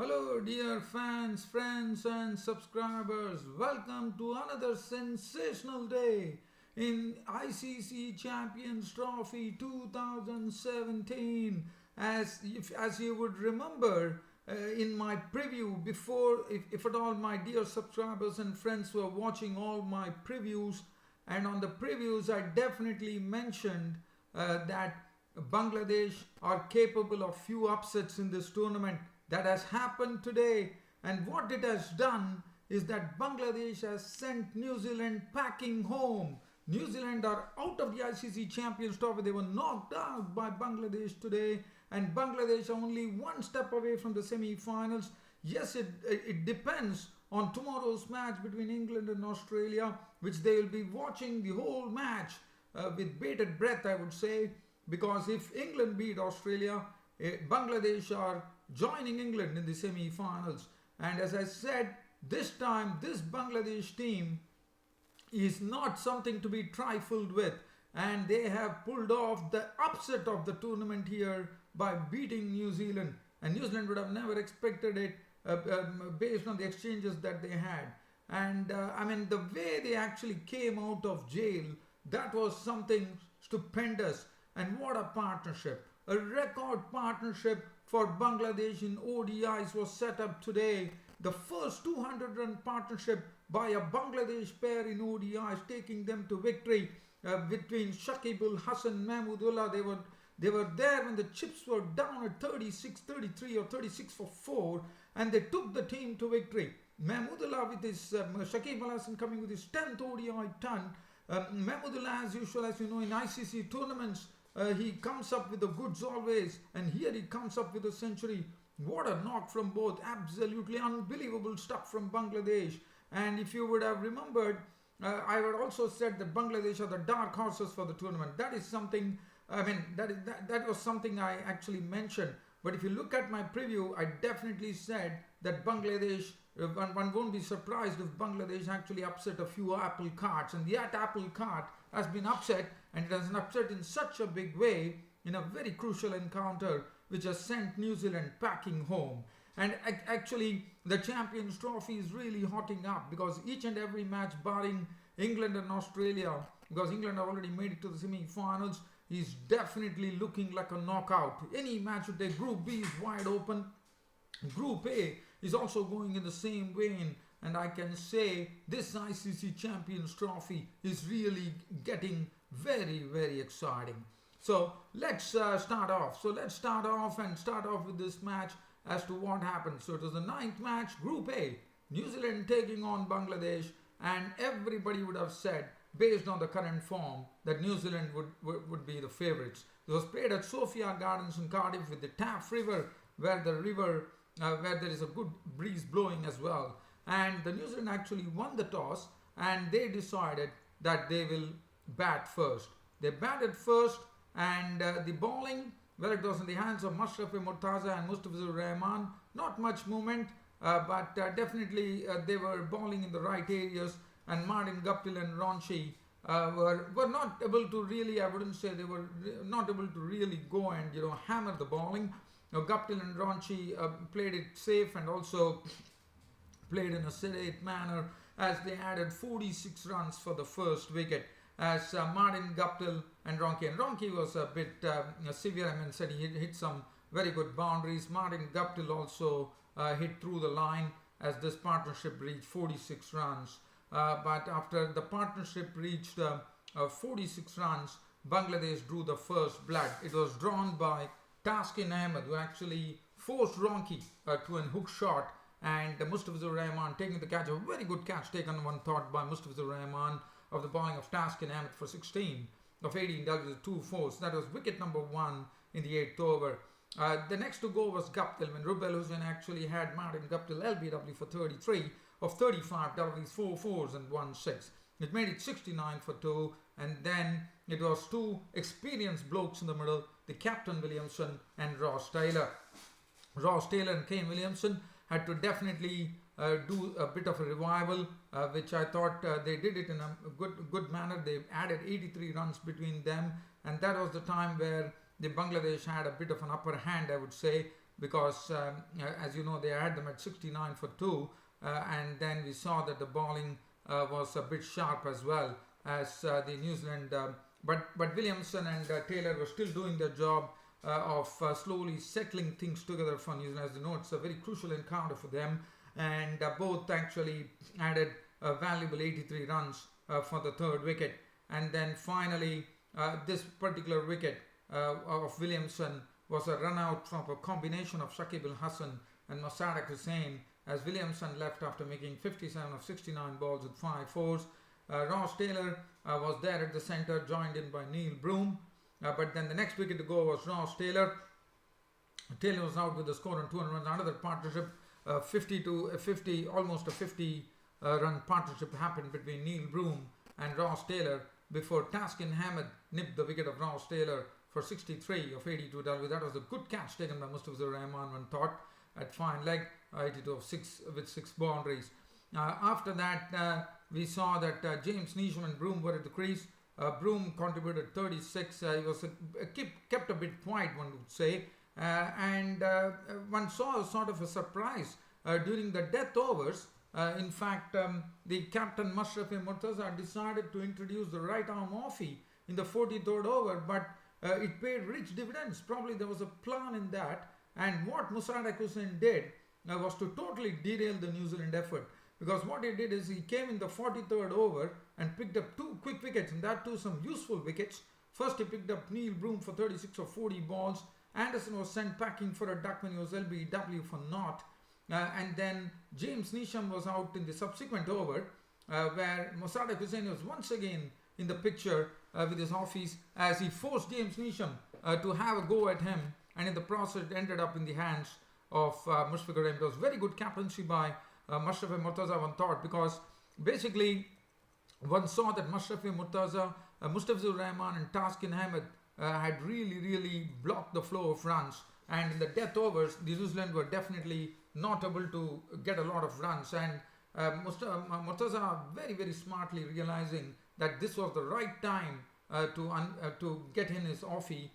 Hello, dear fans, friends, and subscribers. Welcome to another sensational day in ICC Champions Trophy 2017. As you would remember in my preview before, if at all my dear subscribers and friends were watching all my previews, and on the previews, I definitely mentioned that Bangladesh are capable of few upsets in this tournament. That has happened today, and what it has done is that Bangladesh has sent New Zealand packing home. New Zealand are out of the ICC Champions Trophy. They were knocked out by Bangladesh today, and Bangladesh are only one step away from the semi-finals. Yes, it depends on tomorrow's match between England and Australia, which they will be watching the whole match with bated breath, I would say, because if England beat Australia, Bangladesh are joining England in the semi-finals. And as I said, this time this Bangladesh team is not something to be trifled with, and they have pulled off the upset of the tournament here by beating New Zealand. And New Zealand would have never expected it based on the exchanges that they had. And I mean, the way they actually came out of jail, that was something stupendous. And what a partnership! A record partnership for Bangladesh in ODIs was set up today. The first 200-run partnership by a Bangladesh pair in ODIs, taking them to victory between Shakib al Hassan and Mahmudullah. They were there when the chips were down at 36, 33 or 36 for 4, and they took the team to victory. Mahmudullah with his Shakib al Hassan coming with his 10th ODI ton. Mahmudullah, as usual, as you know, in ICC tournaments, he comes up with the goods always, and here he comes up with a century. What a knock from both. Absolutely unbelievable stuff from Bangladesh. And if you would have remembered, I would also said that Bangladesh are the dark horses for the tournament. That is something, I mean, that was something I actually mentioned. But if you look at my preview, I definitely said that Bangladesh, one won't be surprised if Bangladesh actually upset a few apple carts. And that apple cart has been upset, and it has been upset in such a big way in a very crucial encounter which has sent New Zealand packing home. And actually, the Champions Trophy is really hotting up because each and every match, barring England and Australia, because England have already made it to the semi-finals, is definitely looking like a knockout. Any match today, Group B is wide open. Group A is also going in the same vein, and I can say this ICC Champions Trophy is really getting very, very exciting. So let's start off. Let's start off with this match as to what happened. So it was the 9th match, Group A, New Zealand taking on Bangladesh, and everybody would have said, based on the current form, that New Zealand would be the favourites. It was played at Sophia Gardens in Cardiff with the Taff River, where there is a good breeze blowing as well. And the New Zealand actually won the toss, and they decided that they will bat first. They batted first, and the bowling, well, it was in the hands of Mashrafe Mortaza and Mustafizur Rahman. Not much movement, but definitely they were bowling in the right areas, and Martin Guptill and Ronchi were not able to really, I wouldn't say they were not able to really go and hammer the bowling. Guptill and Ronchi played it safe and also played in a sedate manner as they added 46 runs for the first wicket, as Martin Guptill and Ronchi was a bit severe. I mean, said he hit some very good boundaries. Martin Guptill also hit through the line as this partnership reached 46 runs. But after the partnership reached 46 runs, Bangladesh drew the first blood. It was drawn by Taskin Ahmed, who actually forced Ronchi to an hook shot, and Mustafizur Rahman taking the catch. A very good catch taken, one thought, by Mustafizur Rahman of the bowling of Taskin Ahmed for 16 of 18 deliveries, 2 fours. That was wicket number 1 in the 8th over. The next to go was Guptill, when Rubel Hussain actually had Martin Guptill LBW for 33 of 35 deliveries, 4 fours and 1 6. It made it 69 for 2, and then it was two experienced blokes in the middle, the Captain Williamson and Ross Taylor. Ross Taylor and Kane Williamson had to definitely do a bit of a revival, which I thought they did it in a good manner. They added 83 runs between them, and that was the time where the Bangladesh had a bit of an upper hand, I would say. because as you know, they had them at 69 for 2, and then we saw that the bowling was a bit sharp as well as the New Zealand, but Williamson and Taylor were still doing their job of slowly settling things together for New Zealand. As you know, it's a very crucial encounter for them, and both actually added a valuable 83 runs for the third wicket. And then finally, this particular wicket of Williamson was a run out from a combination of Shakib al Hassan and Musharraf Hussain, as Williamson left after making 57 of 69 balls with 5 fours. Ross Taylor was there at the centre, joined in by Neil Broom. But then the next wicket to go was Ross Taylor. Taylor was out with a score on 200 runs. Another partnership, 50, almost a 50 run partnership happened between Neil Broom and Ross Taylor before Taskin Ahmed nipped the wicket of Ross Taylor for 63 of 82 W. That was a good catch taken by Mustafizur Rahman when thought at fine leg, 82 of 6 with 6 boundaries. After that, we saw that James Neesham and Broom were at the crease. Broom contributed 36. He was kept a bit quiet, one would say, and one saw sort of a surprise during the death overs. In fact, the captain Mashrafe Murtaza decided to introduce the right arm offie in the 43rd over, but it paid rich dividends. Probably there was a plan in that, and what Musharraf Hussain did was to totally derail the New Zealand effort, because what he did is he came in the 43rd over and picked up 2 quick wickets, and that too some useful wickets. First he picked up Neil Broom for 36 of 40 balls. Anderson was sent packing for a duck when he was LBW for naught. And then James Neesham was out in the subsequent over, where Musharraf Hussain was once again in the picture with his offies, as he forced James Neesham to have a go at him, and in the process it ended up in the hands of Mushfiqur Rahim. It was very good captaincy by Mashrafe Murtaza, one thought, because basically one saw that Mashrafe Murtaza, Mustafizur Rahman and Taskin Ahmed had really blocked the flow of runs, and in the death overs the New Zealand were definitely not able to get a lot of runs, and Murtaza very smartly realizing that this was the right time to get in his offie,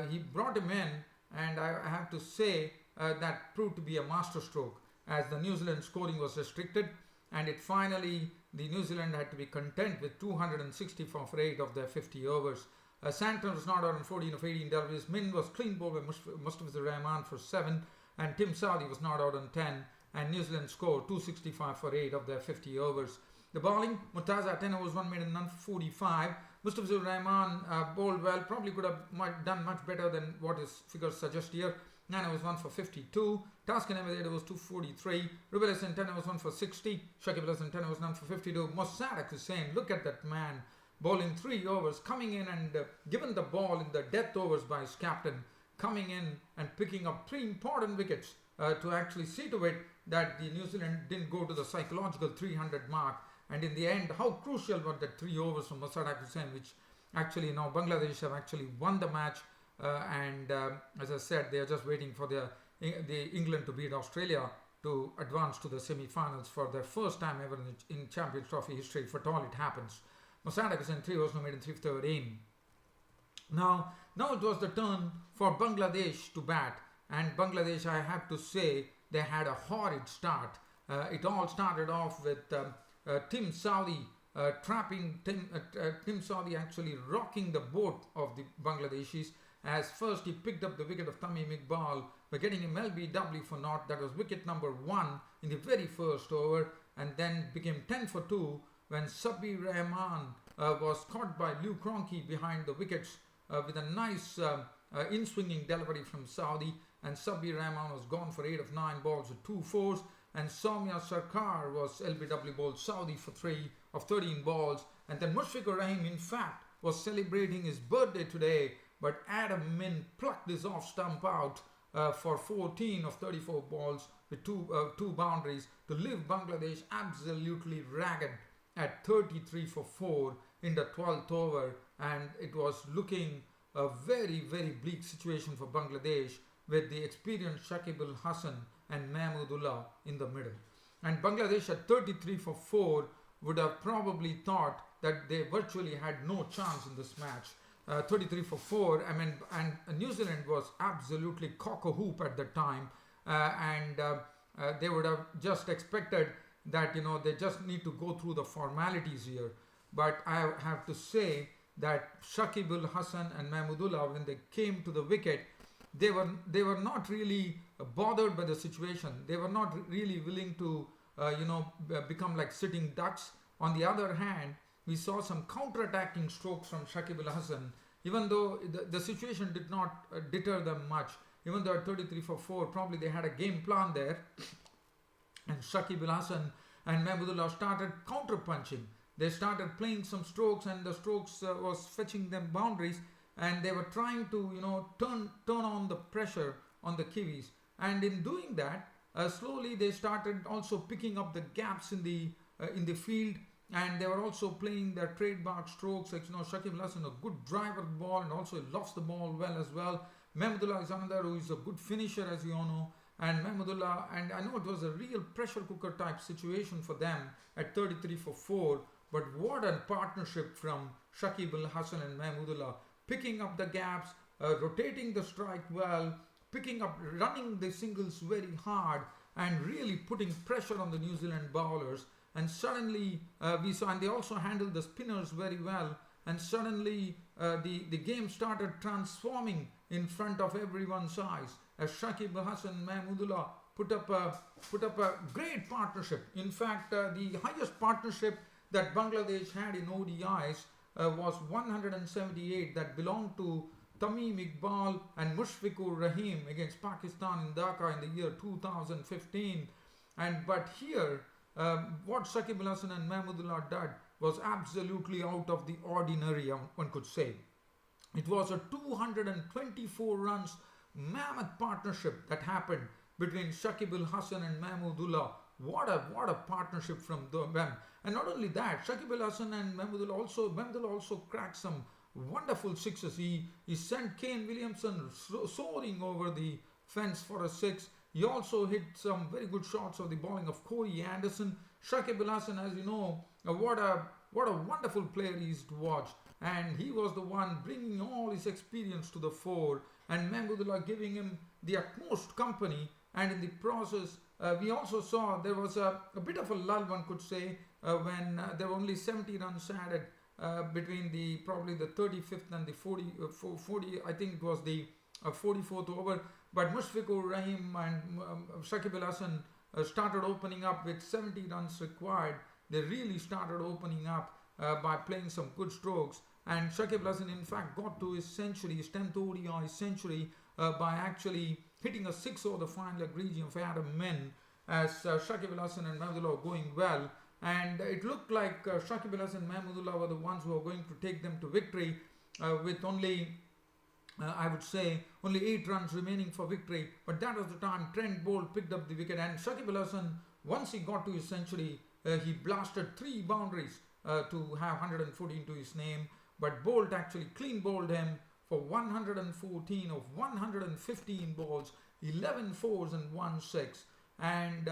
he brought him in, and I have to say that proved to be a masterstroke, as the New Zealand scoring was restricted, and it finally, the New Zealand had to be content with 264 for 8 of their 50 overs. Santon was not out on 14 of 18 deliveries. Min was clean bowled by Mustafizur Rahman for 7, and Tim Southee was not out on 10, and New Zealand scored 265 for 8 of their 50 overs. The bowling, Murtaza 10 overs, 1 made and none for 45. Mustafizur Rahman bowled well, probably could have done much better than what his figures suggest here. 9 overs, 1 for 52. Taskin Ahmed 8 overs, 243. Ruben Hassan 10 overs, 1 for 60. Shakib al Hassan 10 overs, 9 for 52. Musharraf Hussain, look at that man, bowling 3 overs, coming in and given the ball in the death overs by his captain, coming in and picking up 3 important wickets to actually see to it that the New Zealand didn't go to the psychological 300 mark. And in the end, how crucial were the 3 overs from Musharraf Hussain, which actually now Bangladesh have actually won the match. And as I said, they are just waiting for the England to beat Australia to advance to the semi-finals for their first time ever in Champions Trophy history, if at all it happens. Musharraf Hussain 3 overs, no made in 3/3 in. Now it was the turn for Bangladesh to bat, and Bangladesh, I have to say, they had a horrid start. It all started off with Tim Southee trapping Tim Southee actually rocking the boat of the Bangladeshis, as first he picked up the wicket of Tamim Iqbal by getting him LBW for naught. That was wicket number 1 in the very first over, and then became 10 for 2 when Sabbir Rahman was caught by Lew Cronky behind the wickets with a nice in-swinging delivery from Southee, and Sabbir Rahman was gone for 8 of 9 balls with 2 fours, and Soumya Sarkar was LBW bowled Southee for 3 of 13 balls, and then Mushfiqur Rahim in fact was celebrating his birthday today, but Adam Min plucked his off stump out for 14 of 34 balls with two boundaries to leave Bangladesh absolutely ragged at 33 for 4 in the 12th over, and it was looking a very bleak situation for Bangladesh with the experienced Shakib al Hassan and Mahmudullah in the middle. And Bangladesh at 33 for 4 would have probably thought that they virtually had no chance in this match. 33 for 4. I mean, and New Zealand was absolutely cock-a-hoop at the time, they would have just expected that, they just need to go through the formalities here. But I have to say that Shakib al Hassan and Mahmudullah, when they came to the wicket, they were not really bothered by the situation. They were not really willing to become like sitting ducks. On the other hand, we saw some counter-attacking strokes from Shakib al Hassan, even though the situation did not deter them much. Even though at 33 for 4, probably they had a game plan there. And Shakib al Hassan and Mahmudullah started counter-punching. They started playing some strokes, and the strokes was fetching them boundaries, and they were trying to turn on the pressure on the Kiwis. And in doing that, slowly they started also picking up the gaps in the field, and they were also playing their trademark strokes. Like Shakib al Hassan, a good driver ball, and also he lofts the ball well as well. Mahmudullah is another who is a good finisher, as you all know. And Mahmudullah, and I know it was a real pressure cooker type situation for them at 33 for 4. But what a partnership from Shakib al Hassan and Mahmudullah, picking up the gaps, rotating the strike well, running the singles very hard, and really putting pressure on the New Zealand bowlers. And suddenly we saw, and they also handled the spinners very well. And suddenly the game started transforming in front of everyone's eyes as Shakib al Hassan and Mahmudullah put up a great partnership. In fact, the highest partnership that Bangladesh had in ODIs was 178, that belonged to Tamim Iqbal and Mushfiqur Rahim against Pakistan in Dhaka in the year 2015. But here, what Shakib al Hassan and Mahmudullah did was absolutely out of the ordinary, one could say. It was a 224 runs mammoth partnership that happened between Shakib al Hassan and Mahmudullah. What a partnership from them. And not only that, Shakib al Hassan and Mahmudullah also cracked some wonderful sixes. He sent Kane Williamson soaring over the fence for a six. He also hit some very good shots of the bowling of Corey Anderson. Shakib al Hassan, as you know, what a wonderful player he is to watch. And he was the one bringing all his experience to the fore, and Mahmudullah giving him the utmost company. And in the process, we also saw there was a bit of a lull, one could say, when there were only 70 runs added between probably the 35th and the 40, I think it was the 44th over. But Mushfiqur Rahim and Shakib al Hassan started opening up with 70 runs required. They really started opening up by playing some good strokes. And Shakib al Hassan, in fact, got to his century, his 10th ODI century, by actually hitting a six over the final leg region of Adam Min, as Shakib al Hassan and Mahmudullah were going well. And it looked like Shakib al Hassan and Mahmudullah were the ones who were going to take them to victory with only, I would say, only 8 runs remaining for victory. But that was the time Trent Boult picked up the wicket. And Shakib al Hassan, once he got to his century, he blasted 3 boundaries to have 114 to his name. But Boult actually clean bowled him for 114 of 115 balls, 11 fours and 1 6. And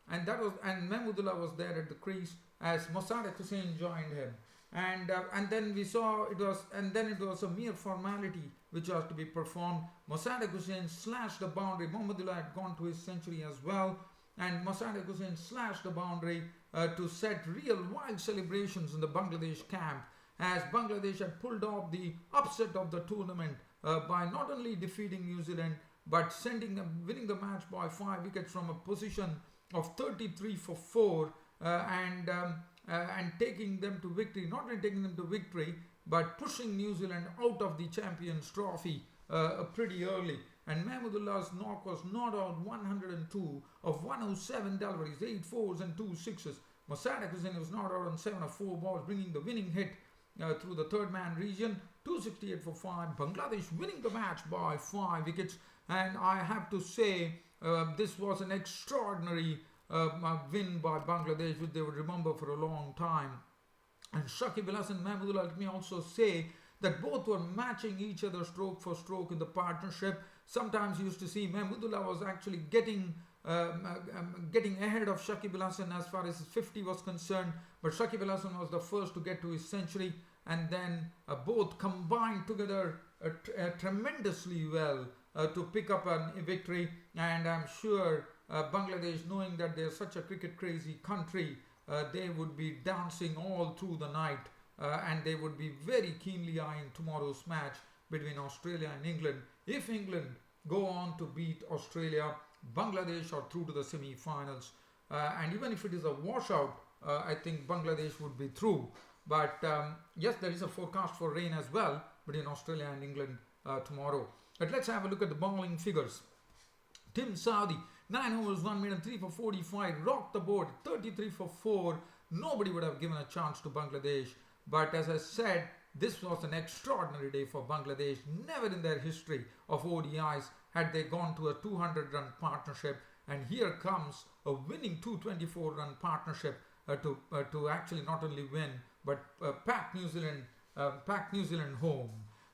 Mahmudullah was there at the crease as Mossadegh Hussain joined him. And then we saw it was a mere formality which was to be performed. Mossadegh Hussain slashed the boundary. Mahmudullah had gone to his century as well, and Mossadegh Hussain slashed the boundary to set real wild celebrations in the Bangladesh camp, as Bangladesh had pulled off the upset of the tournament by not only defeating New Zealand but winning the match by 5 wickets from a position of 33 for 4 and taking them to victory. Not only taking them to victory, but pushing New Zealand out of the Champions Trophy pretty early. And Mahmudullah's knock was not out 102 of 107 deliveries, 8 fours and 2 sixes. Mossadegh Hussain was not out on 7 of 4 balls, bringing the winning hit through the third man region, 268 for 5. Bangladesh winning the match by 5 wickets. And I have to say, this was an extraordinary win by Bangladesh, which they would remember for a long time. And Shakib al Hassan and Mahmudullah, let me also say that both were matching each other stroke for stroke in the partnership. Sometimes you used to see Mahmudullah was actually getting ahead of Shakib al Hassan as far as his 50 was concerned, but Shakib al Hassan was the first to get to his century. and then both combined together tremendously well to pick up a victory. And I'm sure Bangladesh, knowing that they're such a cricket crazy country, they would be dancing all through the night, and they would be very keenly eyeing tomorrow's match between Australia and England. If England go on to beat Australia, Bangladesh are through to the semi-finals, and even if it is a washout, I think Bangladesh would be through. But yes, there is a forecast for rain as well between Australia and England tomorrow. But let's have a look at the bowling figures. Tim Saudi, 9 overs, 1 minute, 3 for 45, rocked the board, 33 for 4. Nobody would have given a chance to Bangladesh. But as I said, this was an extraordinary day for Bangladesh. Never in their history of ODIs had they gone to a 200-run partnership. And here comes a winning 224-run partnership to actually not only win, but pack New Zealand home.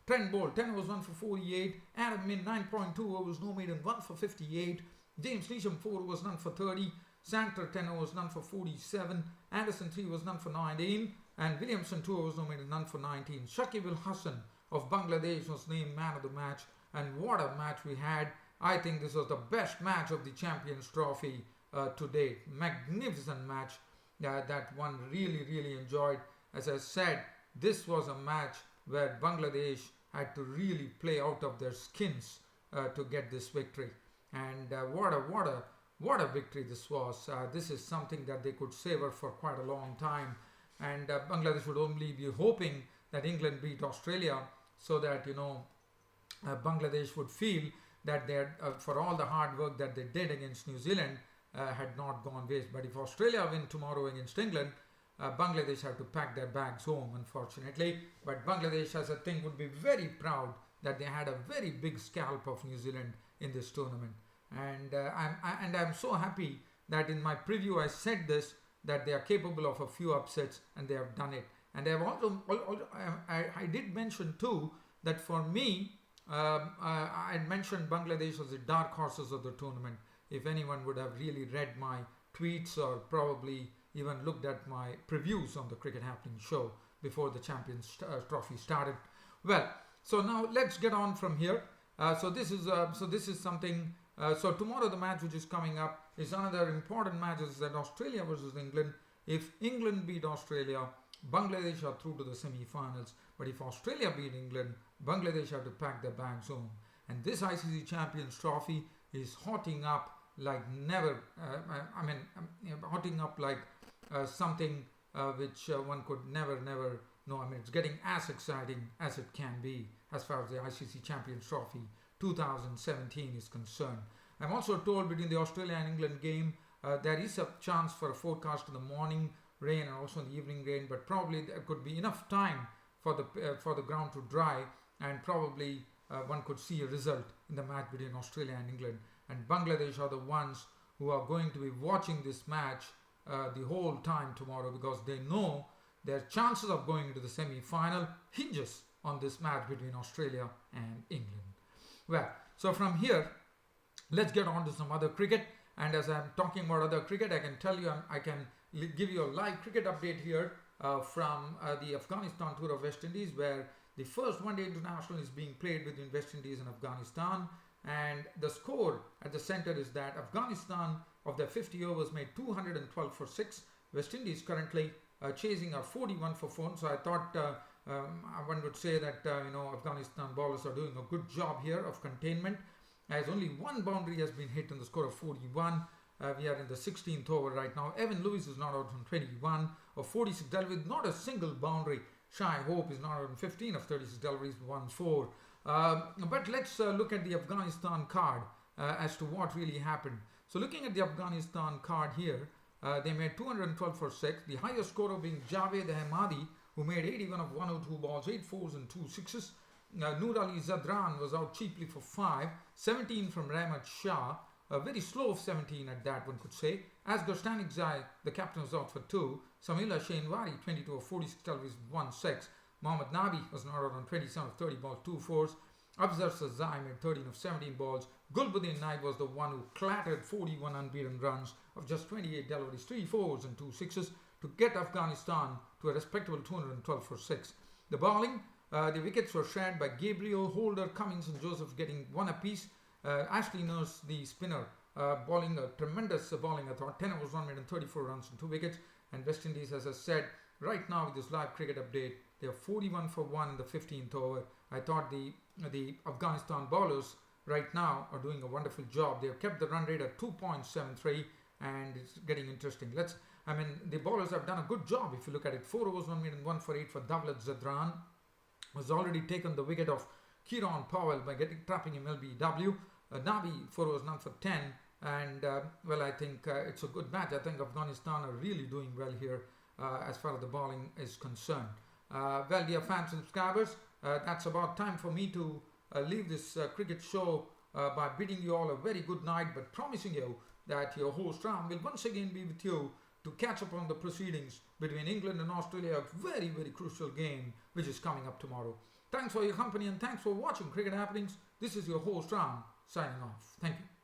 Trent Bolt, 10 overs, 1 for 48. Adam Min, 9.2 overs, no maiden, 1 for 58. James Neesham, 4 overs, none for 30. Santer, 10 overs, none for 47. Anderson, 3 overs, none for 19. And Williamson, 2 overs, no maiden, none for 19. Shakib al Hassan of Bangladesh was named man of the match. And what a match we had. I think this was the best match of the Champions Trophy to date. Magnificent match that one really enjoyed. As I said, this was a match where Bangladesh had to really play out of their skins to get this victory. And what a victory this was. This is something that they could savor for quite a long time. And Bangladesh would only be hoping that England beat Australia, so that Bangladesh would feel that they had, for all the hard work that they did against New Zealand, had not gone waste. But if Australia win tomorrow against England, Bangladesh have to pack their bags home, unfortunately. But Bangladesh, as a thing, would be very proud that they had a very big scalp of New Zealand in this tournament. And I'm so happy that in my preview I said this, that they are capable of a few upsets, and they have done it. And they have also I did mention too that for me, I had mentioned Bangladesh as the dark horses of the tournament. If anyone would have really read my tweets or probably even looked at my previews on the Cricket Happening show before the Champions Trophy started. Well, so now let's get on from here. So this is something. So tomorrow the match which is coming up is another important match, is that Australia versus England. If England beat Australia, Bangladesh are through to the semi-finals. But if Australia beat England, Bangladesh have to pack their bags home. And this ICC Champions Trophy is hotting up like never. Hotting up like something which one could never know. It's getting as exciting as it can be as far as the ICC Champions Trophy 2017 is concerned. I'm also told between the Australia and England game, there is a chance for a forecast in the morning rain and also in the evening rain, but probably there could be enough time for the ground to dry, and probably one could see a result in the match between Australia and England. And Bangladesh are the ones who are going to be watching this match the whole time tomorrow, because they know their chances of going into the semi-final hinges on this match between Australia and England. Well, so from here, let's get on to some other cricket. And as I'm talking about other cricket, I can tell you, I can give you a live cricket update here from the Afghanistan tour of West Indies, where the first one-day international is being played between West Indies and Afghanistan. And the score at the center is that Afghanistan, of their 50 overs, made 212 for 6. West Indies currently chasing a 41 for 4. So I thought one would say that Afghanistan bowlers are doing a good job here of containment, as only one boundary has been hit in the score of 41. We are in the 16th over right now. Evan Lewis is not out on 21 of 46 deliveries, not a single boundary. Shai Hope is not out on 15 of 36 deliveries, 1-4. But let's look at the Afghanistan card as to what really happened. So looking at the Afghanistan card here, they made 212 for 6. The highest scorer being Javed Ahmadi, who made 81 of 102 balls, 8 fours and 2 sixes. Noor Ali Zadran was out cheaply for 5. 17 from Rahmat Shah. A very slow of 17 at that, one could say. Asghar Stanikzai, the captain, was out for 2. Samila Shainwari, 22 of 46 deliveries, 1-6. Mohammad Nabi was not out on 27 of 30 balls, 2 fours. Afzal Sazai made 13 of 17 balls. Gulbuddin Naik was the one who clattered 41 unbeaten runs of just 28 deliveries, 3 fours and 2 sixes to get Afghanistan to a respectable 212 for 6. The bowling, the wickets were shared by Gabriel, Holder, Cummins and Joseph getting one apiece. Ashley Nurse, the spinner, bowling a tremendous bowling, I thought. 10 overs, 134 runs and 2 wickets. And West Indies, as I said, right now with this live cricket update, they are 41 for 1 in the 15th over. I thought the Afghanistan bowlers right now are doing a wonderful job. They have kept the run rate at 2.73 and it's getting interesting. The bowlers have done a good job. If you look at it, 4 overs, 1 for 8 for Davlat Zadran. Was already taken the wicket of Kieron Powell by trapping him LBW. Nabi, 4 overs, none for 10. And I think it's a good match. I think Afghanistan are really doing well here as far as the bowling is concerned. Dear fans and subscribers, that's about time for me to leave this cricket show by bidding you all a very good night, but promising you that your host Ram will once again be with you to catch up on the proceedings between England and Australia, a very, very crucial game which is coming up tomorrow. Thanks for your company and thanks for watching Cricket Happenings. This is your host Ram signing off. Thank you.